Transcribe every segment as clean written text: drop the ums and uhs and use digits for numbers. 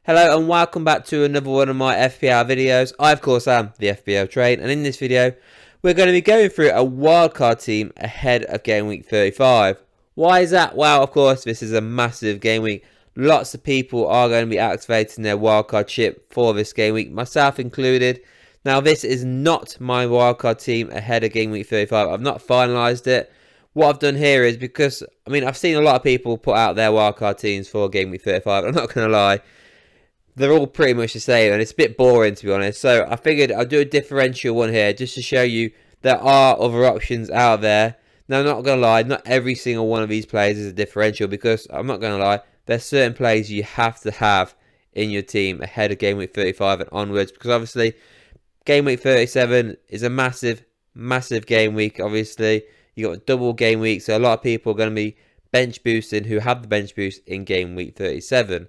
Hello and welcome back to another one of my FPL videos. I of course am the FPL Train, and in this video we're going to be going through a wildcard team ahead of game week 35. Why is that? Well, of course this is a massive game week. Lots of people are going to be activating their wildcard chip for this game week, myself included. Now this is not my wildcard team ahead of game week 35. I've not finalised it. What I've done here is because, I've seen a lot of people put out their wildcard teams for game week 35. I'm not going to lie. They're all pretty much the same, and it's a bit boring to be honest. So I figured I'll do a differential one here just to show you there are other options out there. Now, I'm not going to lie, not every single one of these plays is a differential, because I'm not going to lie, there's certain plays you have to have in your team ahead of game week 35 and onwards, because obviously game week 37 is a massive game week. Obviously you got a double game week, so a lot of people are going to be bench boosting who have the bench boost in game week 37.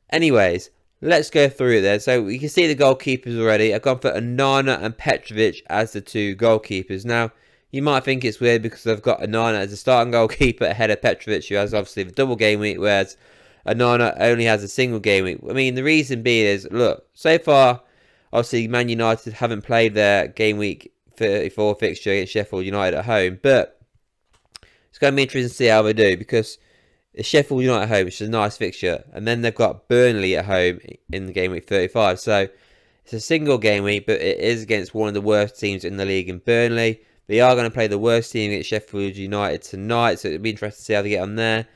Anyways, let's go through it then. So you can see the goalkeepers already. I've gone for Onana and Petrovic as the two goalkeepers. Now, you might think it's weird because I've got Onana as a starting goalkeeper ahead of Petrovic, who has obviously the double game week, whereas Onana only has a single game week. The reason being is, look, so far, obviously Man United haven't played their game week 34 fixture against Sheffield United at home, but it's going to be interesting to see how they do, because it's Sheffield United at home, which is a nice fixture, and then they've got Burnley at home in the game week 35. So it's a single game week, but it is against one of the worst teams in the league in Burnley. They are going to play the worst team against Sheffield United tonight, so it'll be interesting to see how they get on there.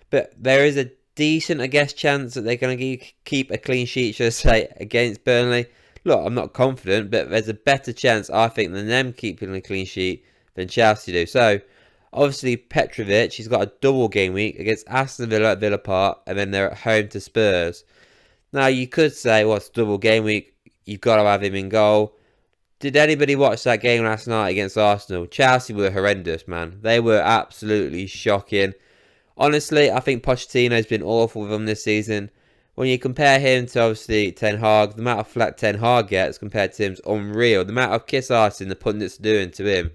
But there is a decent, chance that they're going to keep a clean sheet, should I say, against Burnley. Look, I'm not confident, but there's a better chance, I think, than them keeping a clean sheet than Chelsea do. So obviously, Petrovic, he's got a double game week against Aston Villa at Villa Park, and then they're at home to Spurs. Now, you could say, well, it's double game week, you've got to have him in goal. Did anybody watch that game last night against Arsenal? Chelsea were horrendous, man. They were absolutely shocking. Honestly, I think Pochettino's been awful with them this season. When you compare him to, obviously, Ten Hag, the amount of flack Ten Hag gets compared to him is unreal. The amount of kiss arting the pundits are doing to him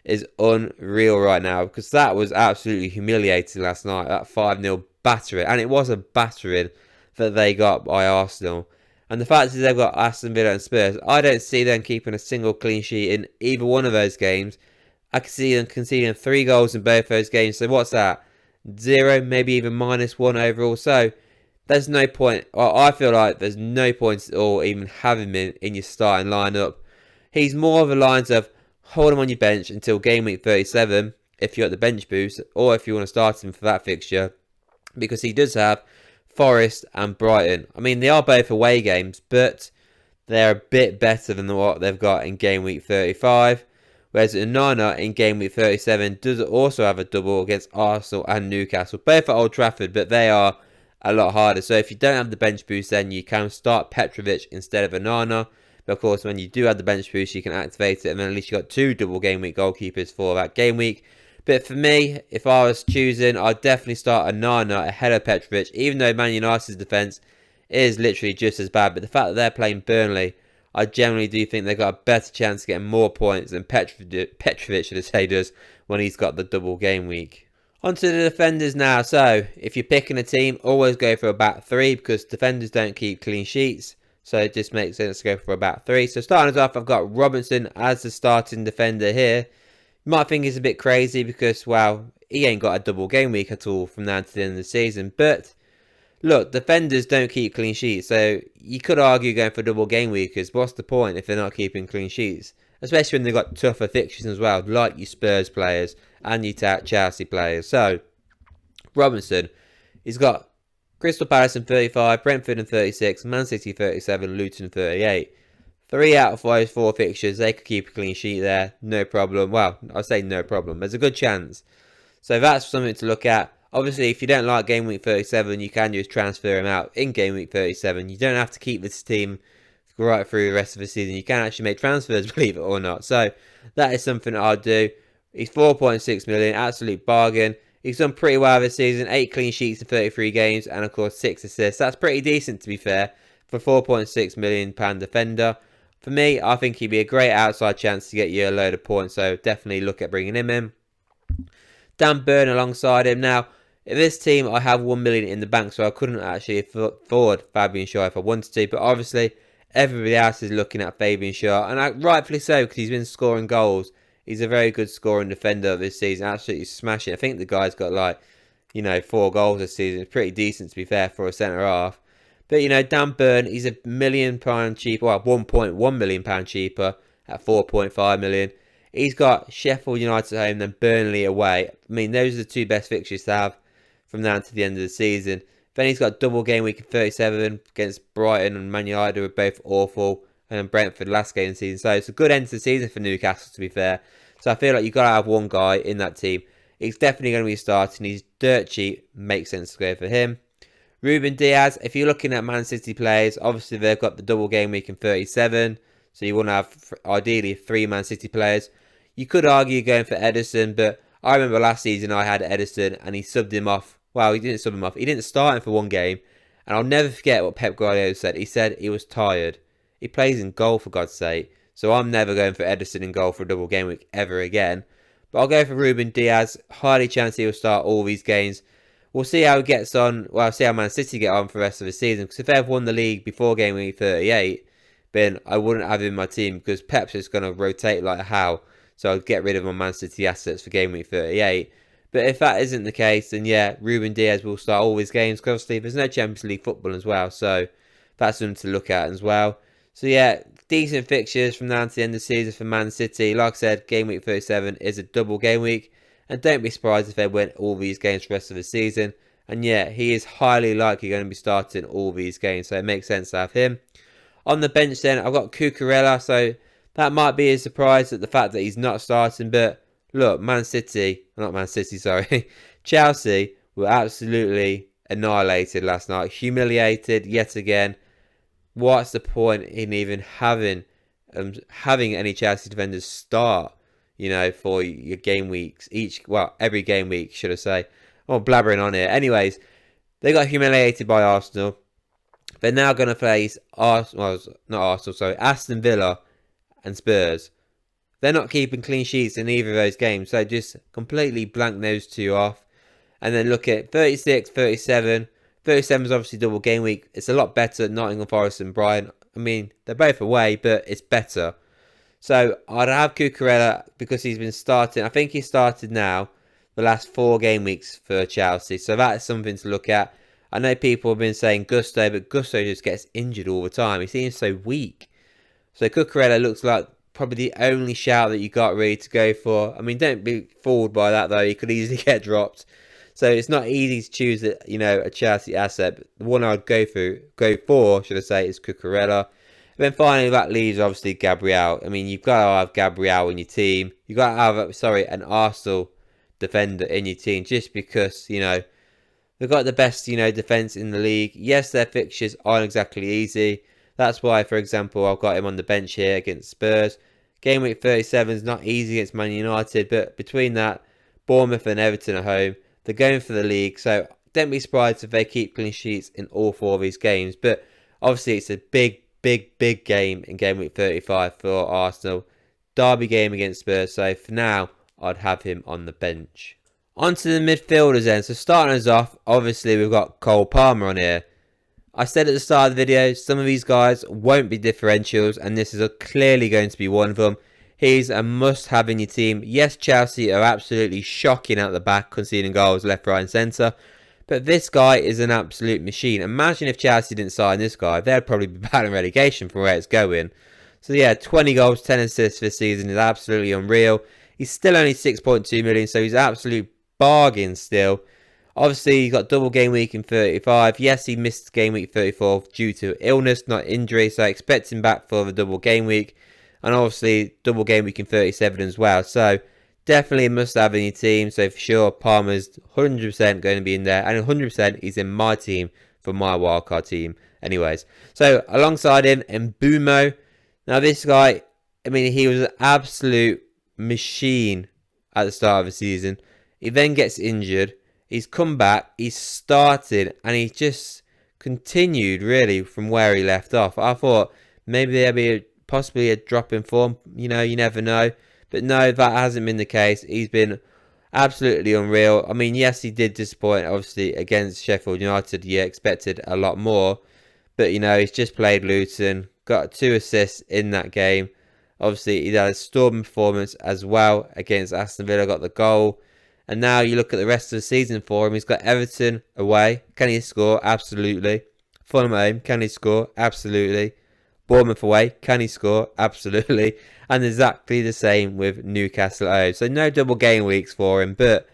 is unreal right now, because that was absolutely humiliating last night, that 5-0 battering, and it was a battering that they got by Arsenal. And the fact is they've got Aston Villa and Spurs, I don't see them keeping a single clean sheet in either one of those games. I can see them conceding 3 goals in both those games, so what's that? 0, maybe even -1 overall, so there's no point, well, I feel like there's no point at all even having him in your starting lineup. He's more of the lines of hold him on your bench until game week 37 if you're at the bench boost, or if you want to start him for that fixture, because he does have Forest and Brighton. They are both away games, but they're a bit better than what they've got in game week 35, whereas Onana in game week 37 does also have a double against Arsenal and Newcastle, both at Old Trafford, but they are a lot harder. So if you don't have the bench boost, then you can start Petrovic instead of Onana. But of course, when you do have the bench boost, you can activate it, and then at least you got 2 double game week goalkeepers for that game week. But for me, if I was choosing, I'd definitely start Onana ahead of Petrovic, even though Man United's defence is literally just as bad. But the fact that they're playing Burnley, I generally do think they've got a better chance of getting more points than Petrovic, should I say, does when he's got the double game week. On to the defenders now. So if you're picking a team, always go for a back 3, because defenders don't keep clean sheets. So it just makes sense to go for about 3. So starting us off, I've got Robinson as the starting defender here. You might think it's a bit crazy because, well, he ain't got a double game week at all from now to the end of the season. But look, defenders don't keep clean sheets. So you could argue going for double game week, because what's the point if they're not keeping clean sheets? Especially when they've got tougher fixtures as well, like your Spurs players and your Chelsea players. So Robinson, he's got Crystal Palace in 35, Brentford in 36, Man City 37, Luton 38. 3 out of those 4 fixtures, they could keep a clean sheet there, no problem. Well, I say no problem, there's a good chance. So that's something to look at. Obviously, if you don't like game week 37, you can just transfer him out in game week 37. You don't have to keep this team right through the rest of the season. You can actually make transfers, believe it or not. So that is something that I'll do. He's 4.6 million, absolute bargain. He's done pretty well this season, 8 clean sheets in 33 games, and of course 6 assists. That's pretty decent, to be fair, for a £4.6 million defender. For me, I think he'd be a great outside chance to get you a load of points, so definitely look at bringing him in. Dan Burn alongside him. Now, In this team, I have 1 million in the bank, so I couldn't actually afford Fabian Schär if I wanted to. But obviously, everybody else is looking at Fabian Schär, and rightfully so, because he's been scoring goals. He's a very good scoring defender this season, absolutely smashing. I think the guy's got like, 4 goals this season. It's pretty decent, to be fair, for a centre half. But Dan Burn, he's £1 million cheaper, well, £1.1 million cheaper at 4.5 million. He's got Sheffield United at home, then Burnley away. I mean, those are the 2 best fixtures to have from now to the end of the season. Then he's got double game week in 37 against Brighton and Man United, who are both awful, and Brentford last game of the season. So it's a good end to the season for Newcastle, to be fair. So I feel like you've got to have one guy in that team. He's definitely going to be starting. He's dirt cheap. Makes sense to go for him. Ruben Diaz, if you're looking at Man City players, obviously they've got the double game week in 37. So you want to have, ideally, 3 Man City players. You could argue going for Ederson, but I remember last season I had Ederson and he subbed him off. Well, he didn't sub him off. He didn't start him for 1 game. And I'll never forget what Pep Guardiola said. He said he was tired. He plays in goal, for God's sake. So I'm never going for Ederson in goal for a double game week ever again. But I'll go for Ruben Diaz. Highly chance he will start all these games. We'll see how he gets on. Well, see how Man City get on for the rest of the season. Because if they've won the league before game week 38, then I wouldn't have him in my team. Because Pep's just going to rotate like hell. So I'd get rid of my Man City assets for game week 38. But if that isn't the case, then yeah, Ruben Diaz will start all his games. Because obviously there's no Champions League football as well. So that's something to look at as well. So yeah, decent fixtures from now to the end of the season for Man City. Like I said, game week 37 is a double game week. And don't be surprised if they win all these games for the rest of the season. And yeah, he is highly likely going to be starting all these games. So it makes sense to have him. On the bench then, I've got Cucurella. So that might be a surprise at the fact that he's not starting. But look, Chelsea were absolutely annihilated last night. Humiliated yet again. What's the point in even having any Chelsea defenders start, for your game weeks every game week, should I say? I'm blabbering on here. Anyways, they got humiliated by Arsenal. They're now going to face Aston Villa and Spurs. They're not keeping clean sheets in either of those games, so just completely blank those 2 off. And then look at 36, 37. 37 is obviously double game week. It's a lot better than Nottingham Forest and Brighton. I mean, they're both away, but it's better. So I'd have Cucurella because he's been starting. I think he started now the last 4 game weeks for Chelsea. So that is something to look at. I know people have been saying Gusto, but Gusto just gets injured all the time. He seems so weak. So Cucurella looks like probably the only shout that you got really to go for. I mean, don't be fooled by that though. He could easily get dropped. So it's not easy to choose a Chelsea asset. But the one I'd go for, should I say, is Cucurella. And then finally, that leaves obviously Gabriel. I mean, you've got to have Gabriel in your team. You've got to have, an Arsenal defender in your team just because, they've got the best, defence in the league. Yes, their fixtures aren't exactly easy. That's why, for example, I've got him on the bench here against Spurs. Game week 37 is not easy against Man United, but between that, Bournemouth and Everton at home, they're going for the league. So don't be surprised if they keep clean sheets in all 4 of these games. But obviously, it's a big game in game week 35 for Arsenal. Derby game against Spurs. So for now, I'd have him on the bench. On to the midfielders then. So starting us off, obviously we've got Cole Palmer on here. I said at the start of the video, some of these guys won't be differentials, and this is clearly going to be one of them. He's a must-have in your team. Yes, Chelsea are absolutely shocking at the back, conceding goals left, right and centre. But this guy is an absolute machine. Imagine if Chelsea didn't sign this guy. They'd probably be battling relegation from where it's going. So yeah, 20 goals, 10 assists this season is absolutely unreal. He's still only 6.2 million, so he's an absolute bargain still. Obviously, he's got double game week in 35. Yes, he missed game week 34 due to illness, not injury. So I expect him back for the double game week. And obviously, double game week in 37 as well. So definitely a must-have in your team. So for sure, Palmer's 100% going to be in there. And 100% he's in my team for my wildcard team. Anyways, so alongside him, Mbeumo. Now this guy, he was an absolute machine at the start of the season. He then gets injured. He's come back, he's started, and he just continued really from where he left off. I thought maybe there'd be possibly a drop in form, you never know. But no, that hasn't been the case. He's been Absolutely unreal. I mean, yes, he did disappoint, obviously, against Sheffield United. You expected a lot more. But, he's just played Luton, got 2 assists in that game. Obviously, he had a storming performance as well against Aston Villa, got the goal. And now you look at the rest of the season for him. He's got Everton away. Can he score? Absolutely. Fulham at home. Can he score? Absolutely. Bournemouth away. Can he score? Absolutely. And exactly the same with Newcastle at home. So no double game weeks for him. But,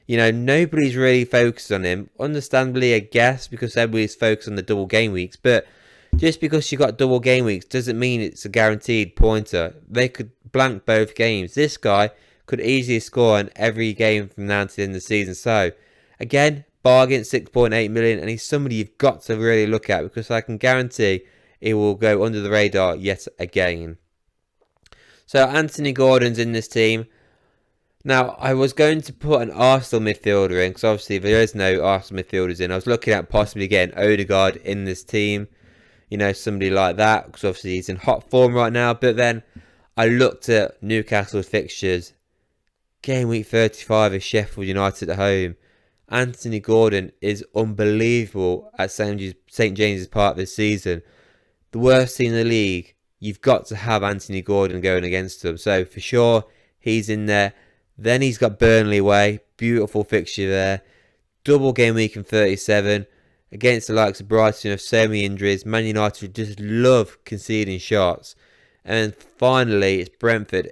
nobody's really focused on him. Understandably, I guess, because everybody's focused on the double game weeks. But just because you got double game weeks doesn't mean it's a guaranteed pointer. They could blank both games. This guy could easily score in every game from now to the end of the season. So, again, bargain 6.8 million. And he's somebody you've got to really look at, because I can guarantee he will go under the radar yet again. So Anthony Gordon's in this team. Now, I was going to put an Arsenal midfielder in, because obviously there is no Arsenal midfielders in. I was looking at possibly getting Odegaard in this team. Somebody like that, because obviously he's in hot form right now. But then I looked at Newcastle's fixtures. Game week 35 is Sheffield United at home. Anthony Gordon is unbelievable at St James's Park this season. The worst team in the league. You've got to have Anthony Gordon going against them. So for sure, he's in there. Then he's got Burnley away. Beautiful fixture there. Double game week in 37. Against the likes of Brighton of so many injuries. Man United just love conceding shots. And finally, it's Brentford.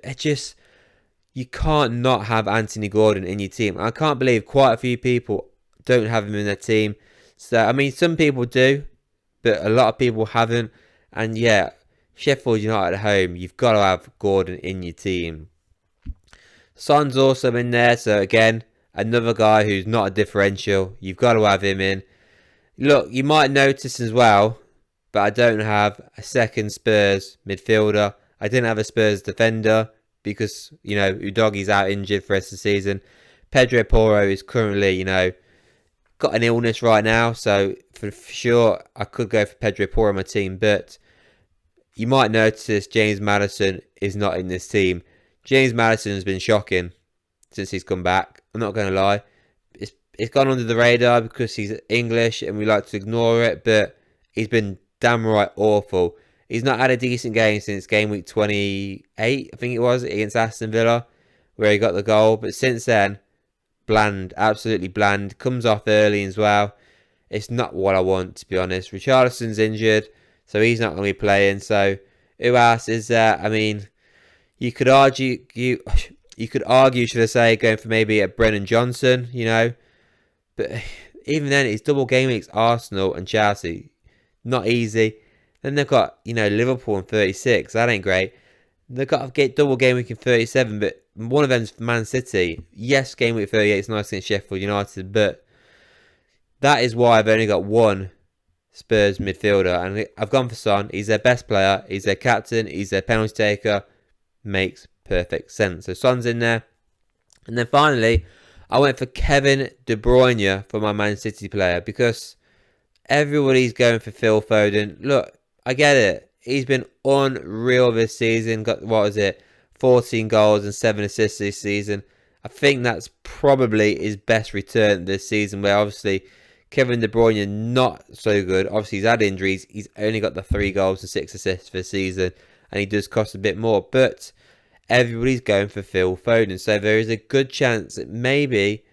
You can't not have Anthony Gordon in your team. I can't believe quite a few people don't have him in their team. So, I mean, some people do, but a lot of people haven't. And yeah, Sheffield United at home, you've got to have Gordon in your team. Son's also in there, so again, another guy who's not a differential. You've got to have him in. Look, you might notice as well, but I don't have a second Spurs midfielder. I didn't have a Spurs defender because, Udogie's out injured for the rest of the season. Pedro Porro is currently, got an illness right now, so for sure I could go for Pedro Porro on my team, but you might notice James Maddison is not in this team. James Maddison has been shocking since he's come back. I'm not going to lie. It's gone under the radar because he's English and we like to ignore it, but he's been damn right awful. He's not had a decent game since game week 28, I think it was, against Aston Villa, where he got the goal. But since then, bland, absolutely bland. Comes off early as well. It's not what I want, to be honest. Richarlison's injured, so he's not going to be playing. So who else is there? I mean, you could argue, should I say, going for maybe a Brennan Johnson, But even then, it's double game weeks, Arsenal and Chelsea. Not easy. Then they've got, Liverpool in 36. That ain't great. They've got to get double game week in 37, but one of them's Man City. Yes, game week 38 is nice against Sheffield United, but that is why I've only got one Spurs midfielder. And I've gone for Son. He's their best player. He's their captain. He's their penalty taker. Makes perfect sense. So Son's in there. And then finally, I went for Kevin De Bruyne for my Man City player because everybody's going for Phil Foden. Look, I get it. He's been unreal this season. Got, 14 goals and 7 assists this season. I think that's probably his best return this season, where obviously Kevin De Bruyne not so good. Obviously, he's had injuries. He's only got the 3 goals and 6 assists for the season, and he does cost a bit more. But everybody's going for Phil Foden, so there is a good chance that maybe,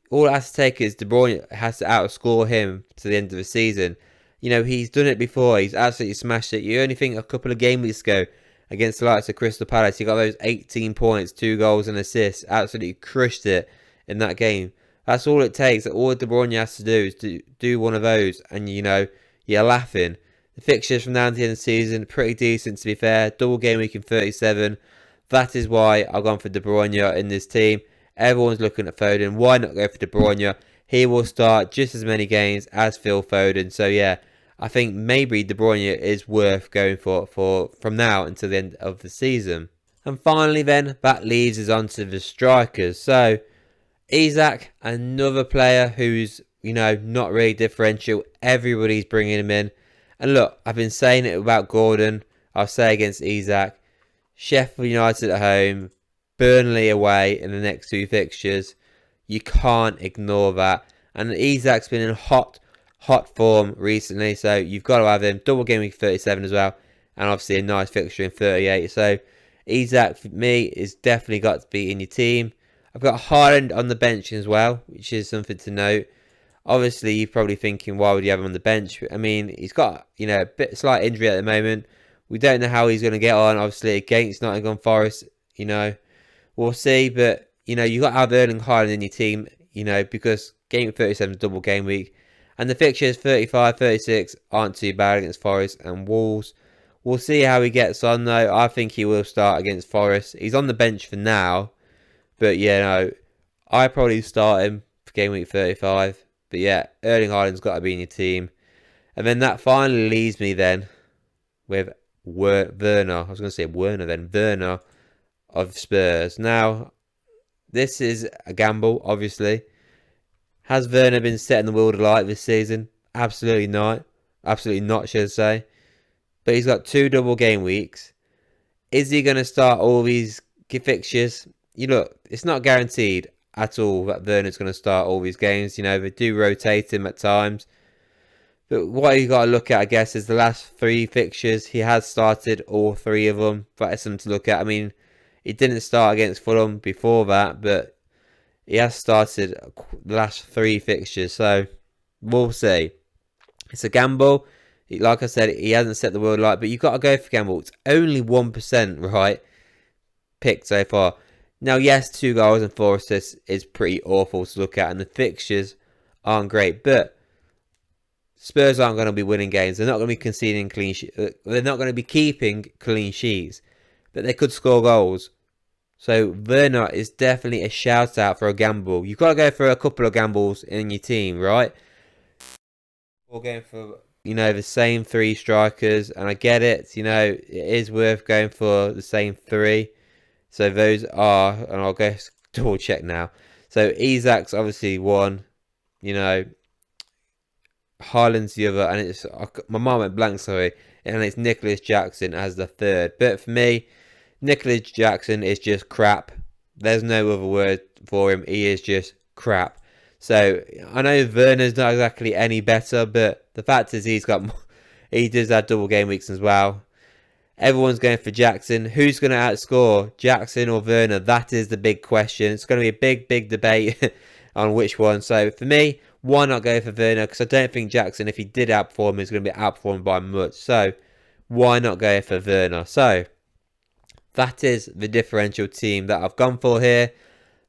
all it has to take is De Bruyne has to outscore him to the end of the season. He's done it before. He's absolutely smashed it. You only think a couple of game weeks ago against the likes of Crystal Palace, he got those 18 points, 2 goals and assists. Absolutely crushed it in that game. That's all it takes. All De Bruyne has to do is to do one of those, and you're laughing. The fixtures from now to the end of the season pretty decent, to be fair. Double game week in 37. That is why I've gone for De Bruyne in this team. Everyone's looking at Foden. Why not go for De Bruyne? He will start just as many games as Phil Foden. So yeah, I think maybe De Bruyne is worth going for from now until the end of the season. And finally then, that leaves us onto the strikers. So Isak, another player who's, not really differential. Everybody's bringing him in. And look, I've been saying it about Gordon. I'll say against Isak. Sheffield United at home. Burnley away in the next 2 fixtures. You can't ignore that. And Isak's been in hot form recently, so you've got to have him. Double game week 37 as well, and obviously a nice fixture in 38. So Isak for me is definitely got to be in your team. I've got Haaland on the bench as well, which is something to note. Obviously, you're probably thinking, why would you have him on the bench? I mean, he's got, you know, slight injury at the moment. We don't know how he's going to get on, obviously, against Nottingham Forest. You know, we'll see. But, you know, you've got to have Erling Haaland in your team, you know, because game 37 is double game week. And the fixtures 35, 36 aren't too bad against Forest and Wolves. We'll see how he gets on, though. I think he will start against Forest. He's on the bench for now. But, yeah, no, I probably start him for game week 35. But, yeah, Erling Haaland's got to be in your team. And then that finally leaves me then with Werner. I was going to say Werner then. Werner of Spurs. Now, this is a gamble, obviously. Has Werner been setting the world alight this season? Absolutely not. Absolutely not, should I say. But he's got 2 double game weeks. Is he going to start all these fixtures? You look, it's not guaranteed at all that Werner's going to start all these games. You know, they do rotate him at times. But what you got to look at, I guess, is the last 3 fixtures. He has started all 3 of them. That's something to look at. I mean, he didn't start against Fulham before that, but he has started the last 3 fixtures, so we'll see. It's a gamble. Like I said, he hasn't set the world alight, but you've got to go for gamble. It's only 1%, right, picked so far. Now, yes, 2 goals and 4 assists is pretty awful to look at, and the fixtures aren't great, but Spurs aren't going to be winning games. They're not going to be conceding clean sheets. They're not going to be keeping clean sheets, but they could score goals. So Werner is definitely a shout out for a gamble. You've got to go for a couple of gambles in your team, right? We're going for, you know, the same 3 strikers, and I get it. You know, it is worth going for the same 3. So those are, and I'll go double check now. So Isak's obviously 1. You know, Haaland's the other, and it's my mind went blank. Sorry, and it's Nicholas Jackson as the 3rd. But for me, Nicholas Jackson is just crap. There's no other word for him. He is just crap. So I know Werner's not exactly any better, but the fact is he does have double game weeks as well. Everyone's going for Jackson. Who's going to outscore, Jackson or Werner? That is the big question. It's going to be a big debate on which one. So for me, why not go for Werner? Because I don't think Jackson, if he did outperform, is going to be outperformed by much. So why not go for Werner? So that is the differential team that I've gone for here.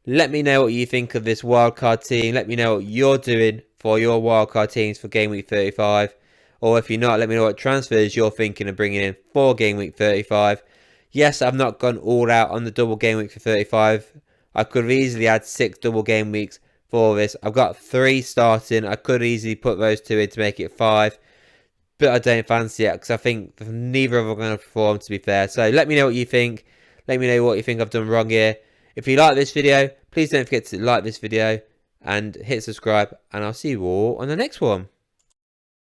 Let me know what you think of this wildcard team. Let me know what you're doing for your wildcard teams for game week 35. Or if you're not, let me know what transfers you're thinking of bringing in for game week 35. Yes, I've not gone all out on the double game week for 35. I could have easily had 6 double game weeks for this. I've got 3 starting. I could easily put those 2 in to make it 5. But I don't fancy it because I think neither of them are going to perform, to be fair. So let me know what you think. Let me know what you think I've done wrong here. If you like this video, please don't forget to like this video and hit subscribe. And I'll see you all on the next one.